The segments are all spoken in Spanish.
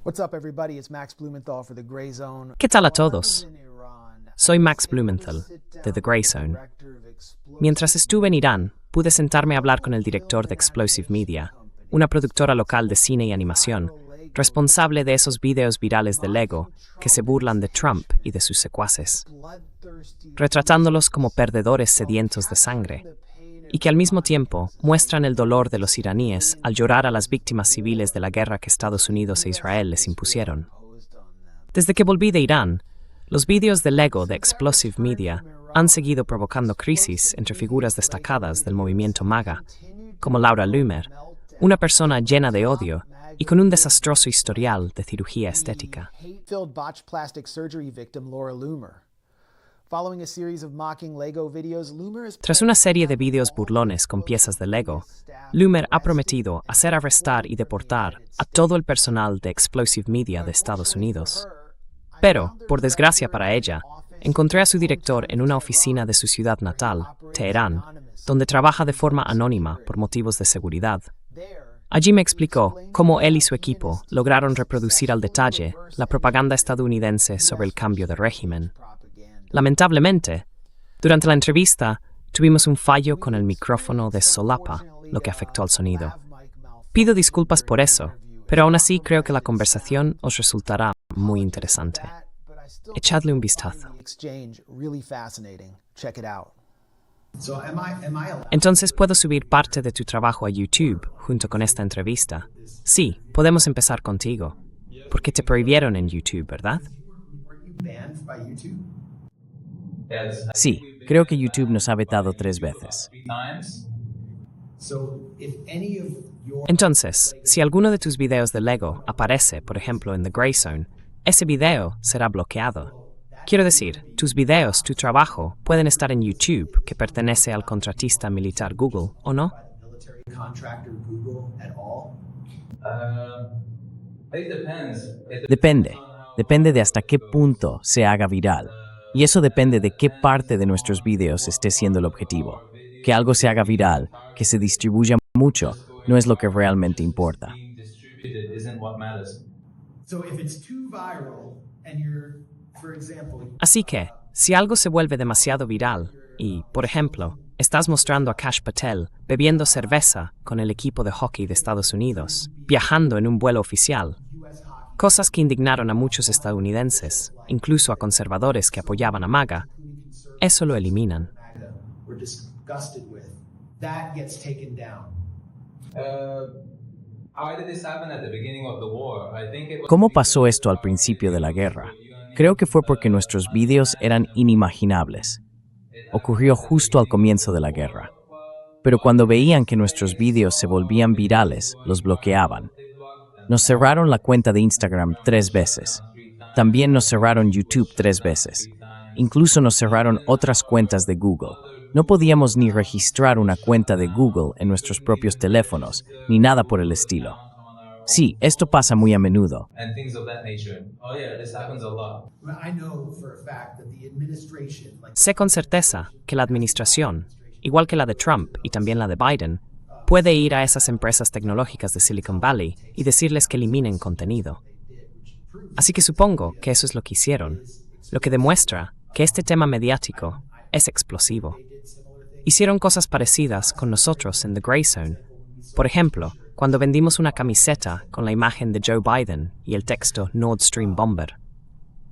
What's up, everybody? It's Max Blumenthal for The Gray Zone. ¿Qué tal a While I was todos? in Iran, Soy I Max was able to Blumenthal, sit de down The Gray with the Zone. director of Explosive Mientras estuve en Irán, pude sentarme a hablar con el Media, director de film and Explosive animation Media, company una productora local de cine y animación, viral Lego responsable de esos videos virales de mocking Lego que se Trump and burlan de his Trump y henchmen, de sus secuaces, bloodthirsty retratándolos como perdedores while sedientos de capturing sangre, the pain y of que al mismo Iran tiempo as a muestran el dolor de symbol los of iraníes al llorar a las víctimas civiles de la guerra que Estados Unidos e Israel les impusieron. Desde que volví de Irán, los vídeos de Lego de Explosive Media han seguido provocando crisis entre figuras destacadas del movimiento MAGA, como Laura Loomer, una persona llena de odio y con un desastroso historial de cirugía estética. Hate-filled botched plastic surgery victim Laura Loomer. Following a series of mocking Lego videos, Loomer is Tras una serie de vídeos burlones con piezas de Lego, Loomer ha prometido hacer arrestar y deportar a todo el personal de Explosive Media de Estados Unidos. Pero, por desgracia para ella, encontré a su director en una oficina de su ciudad natal, Teherán, donde trabaja de forma anónima por motivos de seguridad. Allí me explicó cómo él y su equipo lograron reproducir al detalle la propaganda estadounidense sobre el cambio de régimen. Lamentablemente, durante la entrevista tuvimos un fallo con el micrófono de solapa, lo que afectó al sonido. Pido disculpas por eso, pero aún así creo que la conversación os resultará muy interesante. Echadle un vistazo. Entonces, ¿puedo subir parte de tu trabajo a YouTube junto con esta entrevista? Sí, podemos empezar contigo. Porque te prohibieron en YouTube, ¿verdad? Sí, creo que YouTube nos ha vetado 3 veces. Entonces, si alguno de tus videos de Lego aparece, por ejemplo, en The Gray Zone, ese video será bloqueado. Quiero decir, tus videos, tu trabajo, pueden estar en YouTube, que pertenece al contratista militar Google, ¿o no? Depende de hasta qué punto se haga viral. Y eso depende de qué parte de nuestros videos esté siendo el objetivo. Que algo se haga viral, que se distribuya mucho, no es lo que realmente importa. Así que, si algo se vuelve demasiado viral y, por ejemplo, estás mostrando a Kash Patel bebiendo cerveza con el equipo de hockey de Estados Unidos, viajando en un vuelo oficial, cosas que indignaron a muchos estadounidenses, incluso a conservadores que apoyaban a MAGA, eso lo eliminan. ¿Cómo pasó esto al principio de la guerra? Creo que fue porque nuestros vídeos eran inimaginables. Ocurrió justo al comienzo de la guerra. Pero cuando veían que nuestros vídeos se volvían virales, los bloqueaban. Nos cerraron la cuenta de Instagram 3 veces. También nos cerraron YouTube 3 veces. Incluso nos cerraron otras cuentas de Google. No podíamos ni registrar una cuenta de Google en nuestros propios teléfonos, ni nada por el estilo. Sí, esto pasa muy a menudo. Sé con certeza que la administración, igual que la de Trump y también la de Biden, puede ir a esas empresas tecnológicas de Silicon Valley y decirles que eliminen contenido. Así que supongo que eso es lo que hicieron, lo que demuestra que este tema mediático es explosivo. Hicieron cosas parecidas con nosotros en The Gray Zone. Por ejemplo, cuando vendimos una camiseta con la imagen de Joe Biden y el texto Nord Stream Bomber.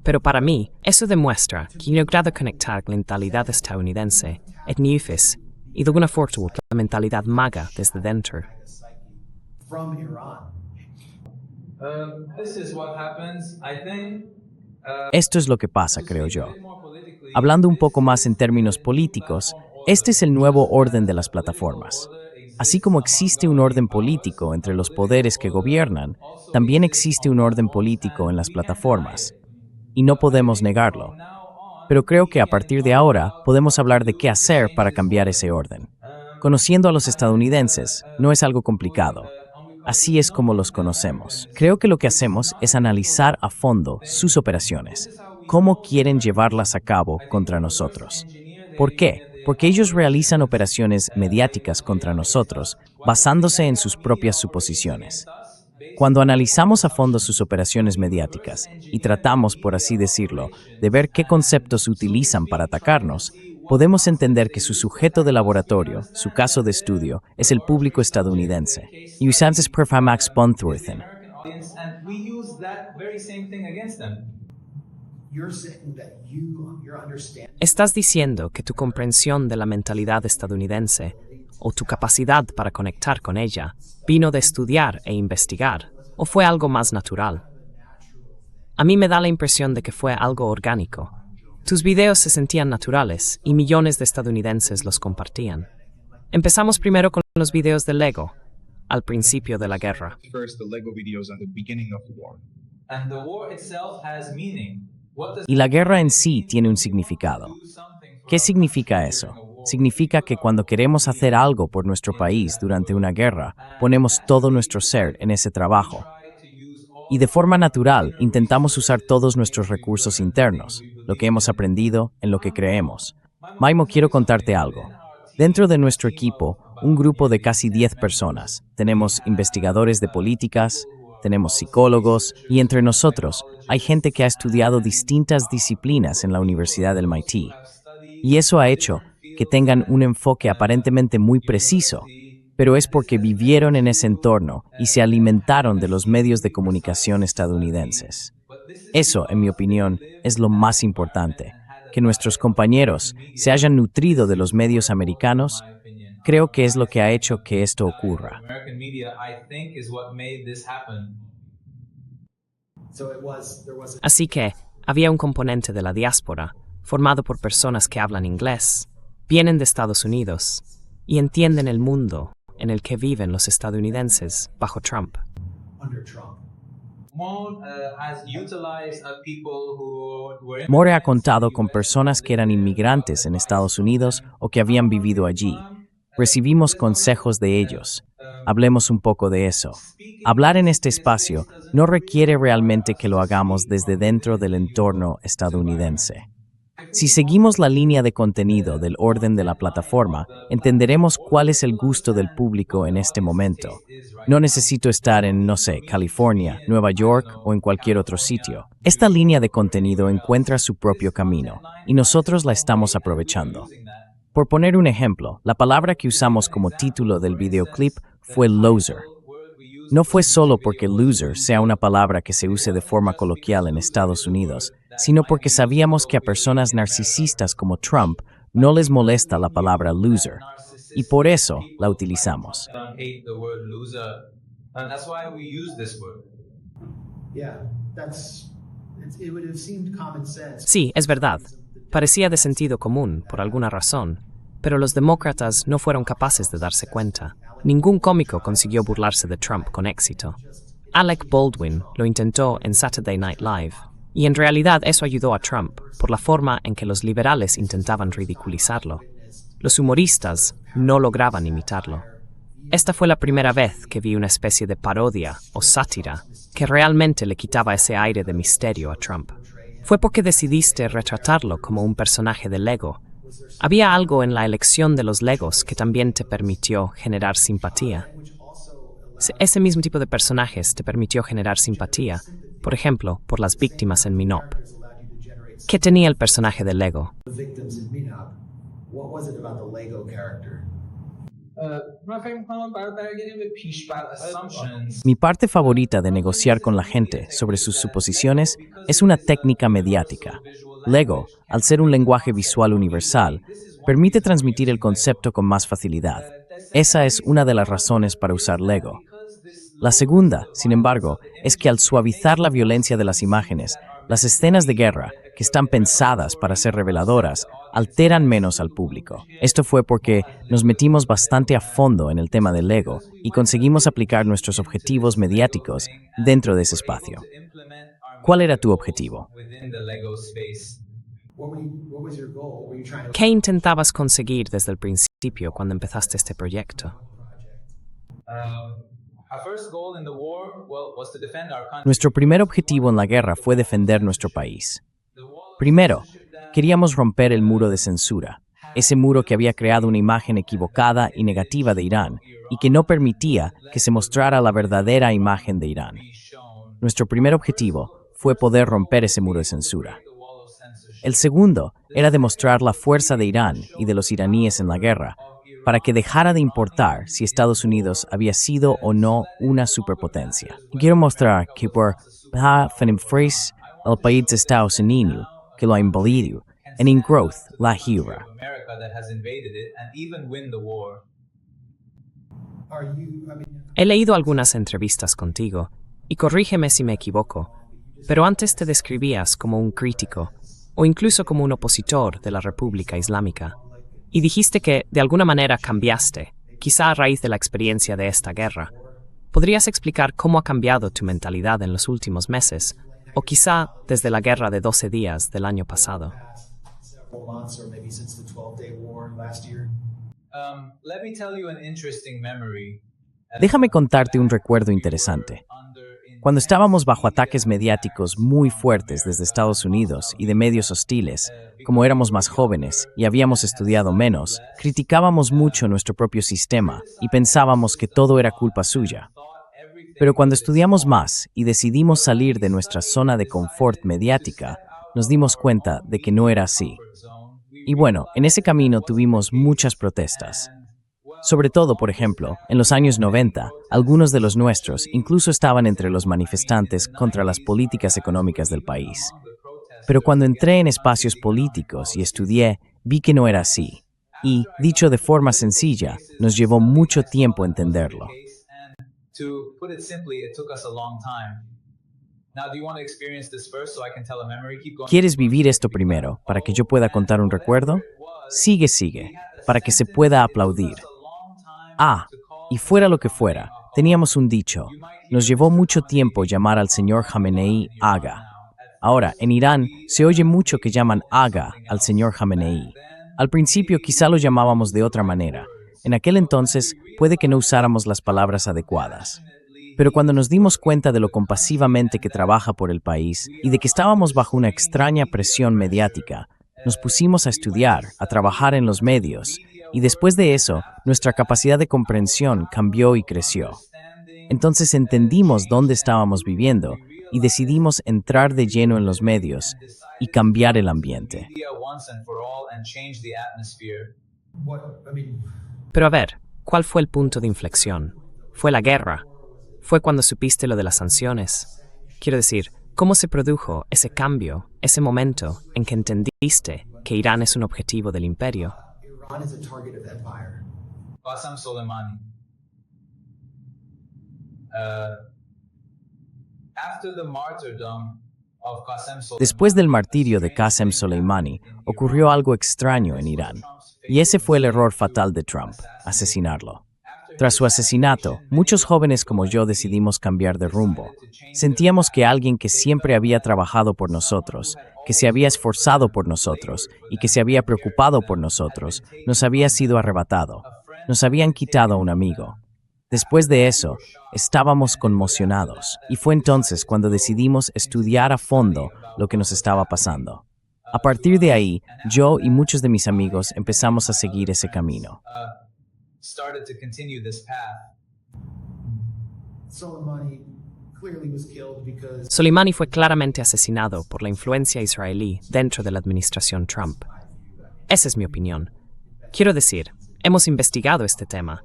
Pero para mí, eso demuestra que he logrado conectar la mentalidad estadounidense, etniufis, y de alguna forma la mentalidad MAGA desde dentro. Esto es lo que pasa, creo yo. Hablando un poco más en términos políticos, este es el nuevo orden de las plataformas. Así como existe un orden político entre los poderes que gobiernan, también existe un orden político en las plataformas. Y no podemos negarlo. Pero creo que a partir de ahora podemos hablar de qué hacer para cambiar ese orden. Conociendo a los estadounidenses, no es algo complicado. Así es como los conocemos. Creo que lo que hacemos es analizar a fondo sus operaciones, cómo quieren llevarlas a cabo contra nosotros. ¿Por qué? Porque ellos realizan operaciones mediáticas contra nosotros basándose en sus propias suposiciones. Cuando analizamos a fondo sus operaciones mediáticas y tratamos, por así decirlo, de ver qué conceptos utilizan para atacarnos, podemos entender que su sujeto de laboratorio, su caso de estudio, es el público estadounidense. Y usamos Perfamax Bonthworthen. Estás diciendo que tu comprensión de la mentalidad estadounidense, o tu capacidad para conectar con ella, vino de estudiar e investigar, o fue algo más natural. A mí me da la impresión de que fue algo orgánico. Tus videos se sentían naturales y millones de estadounidenses los compartían. Empezamos primero con los videos de Lego, al principio de la guerra. Y la guerra en sí tiene un significado. ¿Qué significa eso? Significa que cuando queremos hacer algo por nuestro país durante una guerra, ponemos todo nuestro ser en ese trabajo. Y de forma natural, intentamos usar todos nuestros recursos internos, lo que hemos aprendido, en lo que creemos. Maimo, quiero contarte algo. Dentro de nuestro equipo, un grupo de casi 10 personas. Tenemos investigadores de políticas, tenemos psicólogos, y entre nosotros hay gente que ha estudiado distintas disciplinas en la Universidad del MIT. Y eso ha hecho que tengan un enfoque aparentemente muy preciso, pero es porque vivieron en ese entorno y se alimentaron de los medios de comunicación estadounidenses. Eso, en mi opinión, es lo más importante. Que nuestros compañeros se hayan nutrido de los medios americanos, creo que es lo que ha hecho que esto ocurra. Así que había un componente de la diáspora, formado por personas que hablan inglés, vienen de Estados Unidos y entienden el mundo en el que viven los estadounidenses bajo Trump. More ha contado con personas que eran inmigrantes en Estados Unidos o que habían vivido allí. Recibimos consejos de ellos. Hablemos un poco de eso. Hablar en este espacio no requiere realmente que lo hagamos desde dentro del entorno estadounidense. Si seguimos la línea de contenido del orden de la plataforma, entenderemos cuál es el gusto del público en este momento. No necesito estar en, no sé, California, Nueva York o en cualquier otro sitio. Esta línea de contenido encuentra su propio camino, y nosotros la estamos aprovechando. Por poner un ejemplo, la palabra que usamos como título del videoclip fue loser. No fue solo porque loser sea una palabra que se use de forma coloquial en Estados Unidos, sino porque sabíamos que a personas narcisistas como Trump no les molesta la palabra loser, y por eso la utilizamos. Sí, es verdad. Parecía de sentido común, por alguna razón, pero los demócratas no fueron capaces de darse cuenta. Ningún cómico consiguió burlarse de Trump con éxito. Alec Baldwin lo intentó en Saturday Night Live, y en realidad eso ayudó a Trump por la forma en que los liberales intentaban ridiculizarlo. Los humoristas no lograban imitarlo. Esta fue la primera vez que vi una especie de parodia o sátira que realmente le quitaba ese aire de misterio a Trump. Fue porque decidiste retratarlo como un personaje de Lego. Había algo en la elección de los Legos que también te permitió generar simpatía. Ese mismo tipo de personajes te permitió generar simpatía, por ejemplo, por las víctimas en Minop. ¿Qué tenía el personaje de Lego? Mi parte favorita de negociar con la gente sobre sus suposiciones es una técnica mediática. Lego, al ser un lenguaje visual universal, permite transmitir el concepto con más facilidad. Esa es una de las razones para usar Lego. La segunda, sin embargo, es que al suavizar la violencia de las imágenes, las escenas de guerra, que están pensadas para ser reveladoras, alteran menos al público. Esto fue porque nos metimos bastante a fondo en el tema del Lego y conseguimos aplicar nuestros objetivos mediáticos dentro de ese espacio. ¿Cuál era tu objetivo? ¿Qué intentabas conseguir desde el principio cuando empezaste este proyecto? Nuestro primer objetivo en la guerra fue defender nuestro país. Primero, queríamos romper el muro de censura. ese muro que había creado una imagen equivocada y negativa de Irán y que no permitía que se mostrara la verdadera imagen de Irán. Nuestro primer objetivo fue poder romper ese muro de censura. El segundo era demostrar la fuerza de Irán y de los iraníes en la guerra, para que dejara de importar si Estados Unidos había sido o no una superpotencia. Quiero mostrar que por frenfreis el país de Estados Unidos que lo ha invadido, en growth la guerra. He leído algunas entrevistas contigo, y corrígeme si me equivoco, pero antes te describías como un crítico, o incluso como un opositor de la República Islámica, y dijiste que, de alguna manera, cambiaste, quizá a raíz de la experiencia de esta guerra. ¿Podrías explicar cómo ha cambiado tu mentalidad en los últimos meses, o quizá desde la guerra de 12 días del año pasado? Déjame contarte un recuerdo interesante. Cuando estábamos bajo ataques mediáticos muy fuertes desde Estados Unidos y de medios hostiles, como éramos más jóvenes y habíamos estudiado menos, criticábamos mucho nuestro propio sistema y pensábamos que todo era culpa suya. Pero cuando estudiamos más y decidimos salir de nuestra zona de confort mediática, nos dimos cuenta de que no era así. Y bueno, en ese camino tuvimos muchas protestas. Sobre todo, por ejemplo, en los años 90, algunos de los nuestros incluso estaban entre los manifestantes contra las políticas económicas del país. Pero cuando entré en espacios políticos y estudié, vi que no era así. Y, dicho de forma sencilla, nos llevó mucho tiempo entenderlo. ¿Quieres vivir esto primero, para que yo pueda contar un recuerdo? Sigue, para que se pueda aplaudir. Y fuera lo que fuera, teníamos un dicho. Nos llevó mucho tiempo llamar al señor Jamenei Aga. Ahora, en Irán, se oye mucho que llaman Aga al señor Jamenei. Al principio quizá lo llamábamos de otra manera. En aquel entonces, puede que no usáramos las palabras adecuadas. Pero cuando nos dimos cuenta de lo compasivamente que trabaja por el país y de que estábamos bajo una extraña presión mediática, nos pusimos a estudiar, a trabajar en los medios, y después de eso, nuestra capacidad de comprensión cambió y creció. Entonces entendimos dónde estábamos viviendo y decidimos entrar de lleno en los medios y cambiar el ambiente. Pero a ver, ¿cuál fue el punto de inflexión? ¿Fue la guerra? ¿Fue cuando supiste lo de las sanciones? Quiero decir, ¿cómo se produjo ese cambio, ese momento en que entendiste que Irán es un objetivo del imperio? Qasem Soleimani. Después del martirio de Qasem Soleimani, ocurrió algo extraño en Irán. Y ese fue el error fatal de Trump, asesinarlo. Tras su asesinato, muchos jóvenes como yo decidimos cambiar de rumbo. Sentíamos que alguien que siempre había trabajado por nosotros, que se había esforzado por nosotros y que se había preocupado por nosotros, nos había sido arrebatado. Nos habían quitado a un amigo. Después de eso, estábamos conmocionados y fue entonces cuando decidimos estudiar a fondo lo que nos estaba pasando. A partir de ahí, yo y muchos de mis amigos empezamos a seguir ese camino. Soleimani fue claramente asesinado por la influencia israelí dentro de la administración Trump. Esa es mi opinión. Quiero decir, hemos investigado este tema.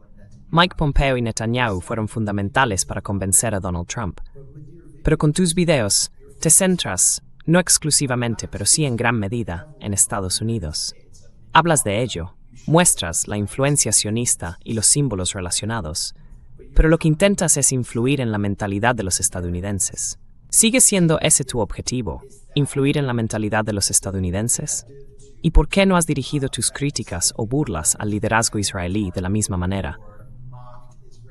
Mike Pompeo y Netanyahu fueron fundamentales para convencer a Donald Trump. Pero con tus videos, te centras, no exclusivamente, pero sí en gran medida, en Estados Unidos. Hablas de ello, muestras la influencia sionista y los símbolos relacionados, pero lo que intentas es influir en la mentalidad de los estadounidenses. ¿Sigue siendo ese tu objetivo, influir en la mentalidad de los estadounidenses? ¿Y por qué no has dirigido tus críticas o burlas al liderazgo israelí de la misma manera?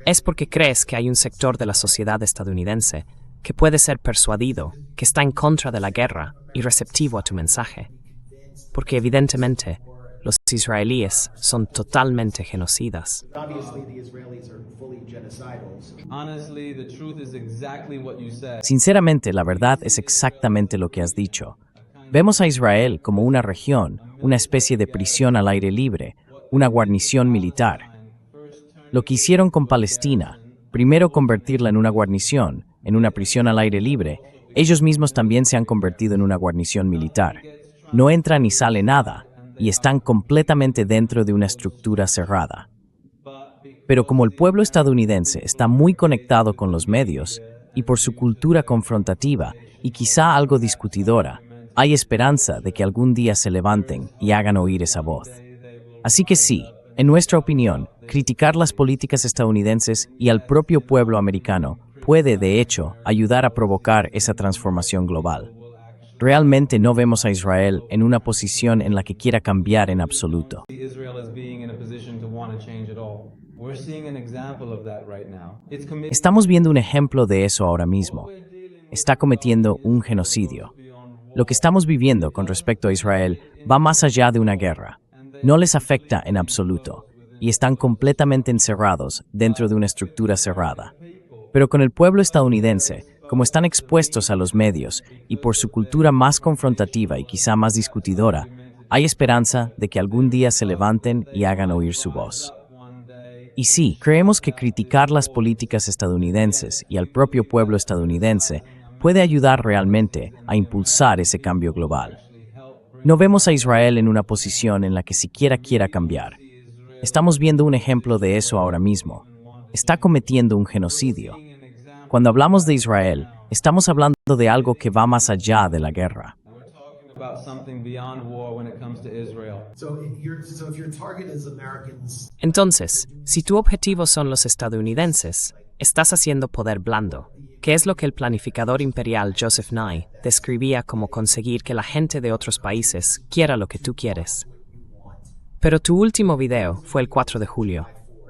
¿Es porque crees que hay un sector de la sociedad estadounidense que puede ser persuadido, que está en contra de la guerra y receptivo a tu mensaje? Porque evidentemente, los israelíes son totalmente genocidas. Sinceramente, la verdad es exactamente lo que has dicho. Vemos a Israel como una región, una especie de prisión al aire libre, una guarnición militar. Lo que hicieron con Palestina, primero convertirla en una guarnición, en una prisión al aire libre, ellos mismos también se han convertido en una guarnición militar. No entra ni sale nada, y están completamente dentro de una estructura cerrada. Pero como el pueblo estadounidense está muy conectado con los medios, y por su cultura confrontativa, y quizá algo discutidora, hay esperanza de que algún día se levanten y hagan oír esa voz. Así que sí, en nuestra opinión, criticar las políticas estadounidenses y al propio pueblo americano puede, de hecho, ayudar a provocar esa transformación global. Realmente no vemos a Israel en una posición en la que quiera cambiar en absoluto. Estamos viendo un ejemplo de eso ahora mismo. Está cometiendo un genocidio. Lo que estamos viviendo con respecto a Israel va más allá de una guerra. No les afecta en absoluto, y están completamente encerrados dentro de una estructura cerrada. Pero con el pueblo estadounidense, como están expuestos a los medios y por su cultura más confrontativa y quizá más discutidora, hay esperanza de que algún día se levanten y hagan oír su voz. Y sí, creemos que criticar las políticas estadounidenses y al propio pueblo estadounidense puede ayudar realmente a impulsar ese cambio global. No vemos a Israel en una posición en la que siquiera quiera cambiar. Estamos viendo un ejemplo de eso ahora mismo. Está cometiendo un genocidio. Cuando hablamos de Israel, estamos hablando de algo que va más allá de la guerra. Entonces, si tu objetivo son los estadounidenses, estás haciendo poder blando, que es lo que el planificador imperial Joseph Nye describía como conseguir que la gente de otros países quiera lo que tú quieres. Pero tu último video fue el 4 de julio,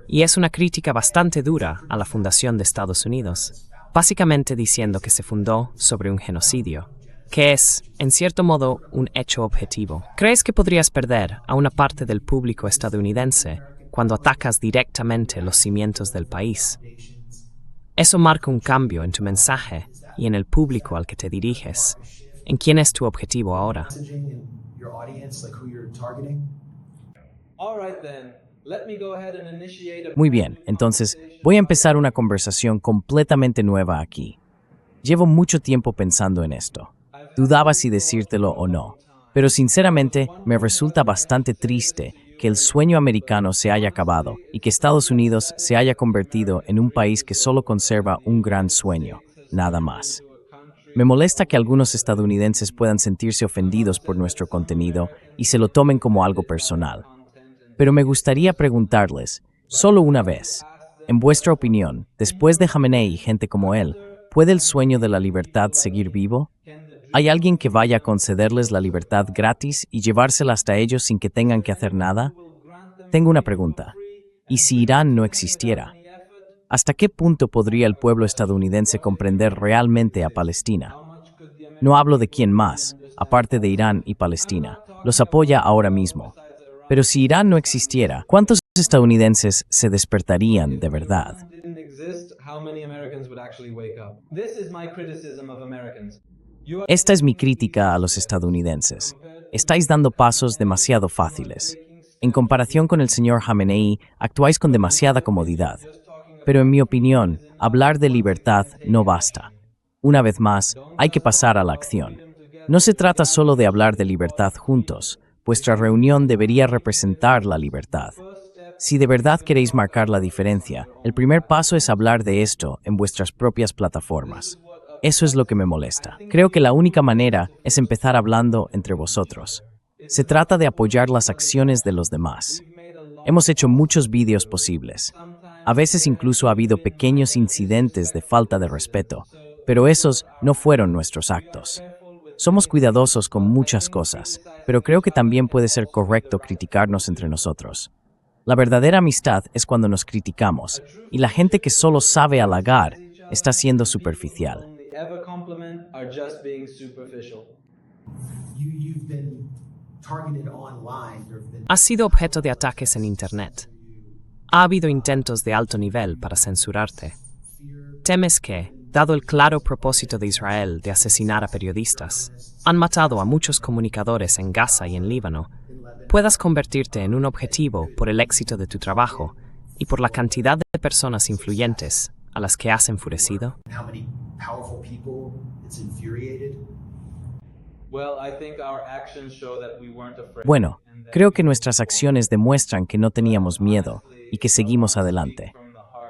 y es una crítica bastante dura a la fundación de Estados Unidos, básicamente diciendo que se fundó sobre un genocidio, que es, en cierto modo, un hecho objetivo. ¿Crees que podrías perder a una parte del público estadounidense cuando atacas directamente los cimientos del país? Eso marca un cambio en tu mensaje y en el público al que te diriges. ¿En quién es tu objetivo ahora? Muy bien, entonces voy a empezar una conversación completamente nueva aquí. Llevo mucho tiempo pensando en esto. Dudaba si decírtelo o no, pero sinceramente me resulta bastante triste que el sueño americano se haya acabado y que Estados Unidos se haya convertido en un país que solo conserva un gran sueño, nada más. Me molesta que algunos estadounidenses puedan sentirse ofendidos por nuestro contenido y se lo tomen como algo personal. Pero me gustaría preguntarles, solo una vez, en vuestra opinión, después de Jamenei y gente como él, ¿puede el sueño de la libertad seguir vivo? ¿Hay alguien que vaya a concederles la libertad gratis y llevársela hasta ellos sin que tengan que hacer nada? Tengo una pregunta. ¿Y si Irán no existiera? ¿Hasta qué punto podría el pueblo estadounidense comprender realmente a Palestina? No hablo de quién más, aparte de Irán y Palestina, los apoya ahora mismo. Pero si Irán no existiera, ¿cuántos estadounidenses se despertarían de verdad? Esta es mi crítica a los estadounidenses. Estáis dando pasos demasiado fáciles. En comparación con el señor Jamenei, actuáis con demasiada comodidad. Pero en mi opinión, hablar de libertad no basta. Una vez más, hay que pasar a la acción. No se trata solo de hablar de libertad juntos. Vuestra reunión debería representar la libertad. Si de verdad queréis marcar la diferencia, el primer paso es hablar de esto en vuestras propias plataformas. Eso es lo que me molesta. Creo que la única manera es empezar hablando entre vosotros. Se trata de apoyar las acciones de los demás. Hemos hecho muchos vídeos posibles. A veces incluso ha habido pequeños incidentes de falta de respeto, pero esos no fueron nuestros actos. Somos cuidadosos con muchas cosas, pero creo que también puede ser correcto criticarnos entre nosotros. La verdadera amistad es cuando nos criticamos, y la gente que solo sabe halagar está siendo superficial. Has sido objeto de ataques en Internet. Ha habido intentos de alto nivel para censurarte. ¿Temes que, dado el claro propósito de Israel de asesinar a periodistas, han matado a muchos comunicadores en Gaza y en Líbano, puedas convertirte en un objetivo por el éxito de tu trabajo y por la cantidad de personas influyentes a las que has enfurecido? Bueno, creo que nuestras acciones demuestran que no teníamos miedo y que seguimos adelante.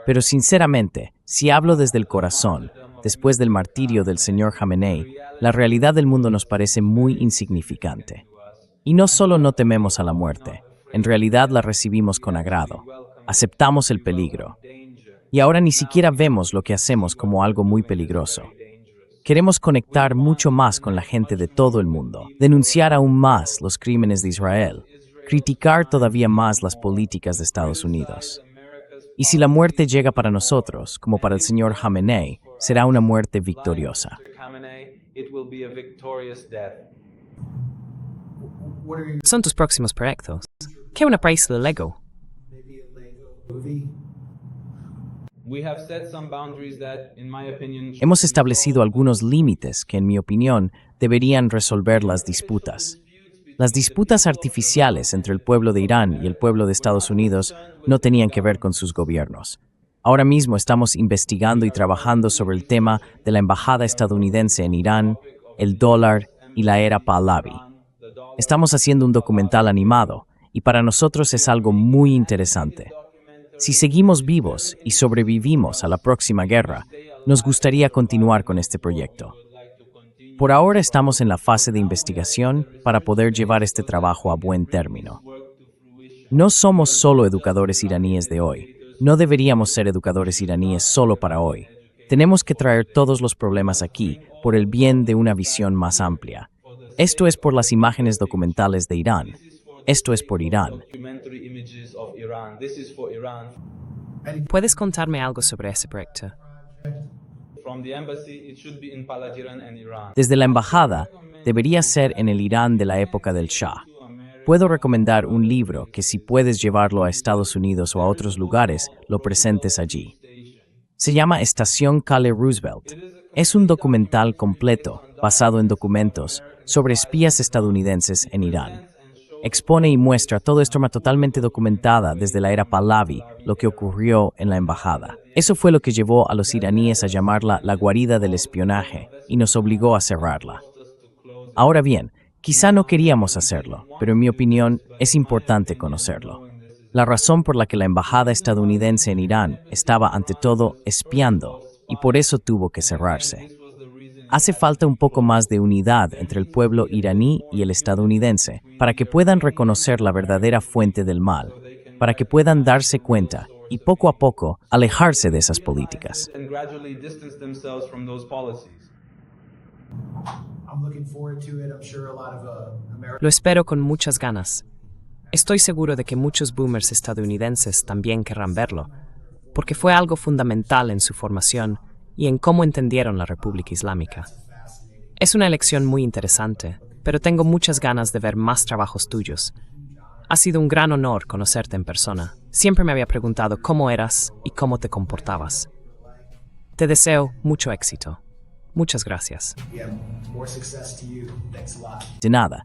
Pero sinceramente, si hablo desde el corazón, después del martirio del señor Jamenei, la realidad del mundo nos parece muy insignificante. Y no solo no tememos a la muerte, en realidad la recibimos con agrado. Aceptamos el peligro. Y ahora ni siquiera vemos lo que hacemos como algo muy peligroso. Queremos conectar mucho más con la gente de todo el mundo, denunciar aún más los crímenes de Israel, criticar todavía más las políticas de Estados Unidos. Y si la muerte llega para nosotros, como para el señor Jamenei, será una muerte victoriosa. Son tus próximos proyectos. ¿Qué una país de Lego? Hemos establecido algunos límites que, en mi opinión, deberían resolver las disputas. Las disputas artificiales entre el pueblo de Irán y el pueblo de Estados Unidos no tenían que ver con sus gobiernos. Ahora mismo estamos investigando y trabajando sobre el tema de la embajada estadounidense en Irán, el dólar y la era Pahlavi. Estamos haciendo un documental animado y para nosotros es algo muy interesante. Si seguimos vivos y sobrevivimos a la próxima guerra, nos gustaría continuar con este proyecto. Por ahora estamos en la fase de investigación para poder llevar este trabajo a buen término. No somos solo educadores iraníes de hoy. No deberíamos ser educadores iraníes solo para hoy. Tenemos que traer todos los problemas aquí por el bien de una visión más amplia. Esto es por las imágenes documentales de Irán. Esto es por Irán. ¿Puedes contarme algo sobre ese proyecto? Desde la embajada, debería ser en el Irán de la época del Shah. Puedo recomendar un libro que si puedes llevarlo a Estados Unidos o a otros lugares, lo presentes allí. Se llama Estación Cale Roosevelt. Es un documental completo, basado en documentos, sobre espías estadounidenses en Irán. Expone y muestra todo de forma totalmente documentada desde la era Pahlavi, lo que ocurrió en la embajada. Eso fue lo que llevó a los iraníes a llamarla la guarida del espionaje y nos obligó a cerrarla. Ahora bien, quizá no queríamos hacerlo, pero en mi opinión es importante conocerlo. La razón por la que la embajada estadounidense en Irán estaba ante todo espiando y por eso tuvo que cerrarse. Hace falta un poco más de unidad entre el pueblo iraní y el estadounidense para que puedan reconocer la verdadera fuente del mal, para que puedan darse cuenta y poco a poco alejarse de esas políticas. Lo espero con muchas ganas. Estoy seguro de que muchos boomers estadounidenses también querrán verlo, porque fue algo fundamental en su formación y en cómo entendieron la República Islámica. Es una elección muy interesante, pero tengo muchas ganas de ver más trabajos tuyos. Ha sido un gran honor conocerte en persona. Siempre me había preguntado cómo eras y cómo te comportabas. Te deseo mucho éxito. Muchas gracias. De nada.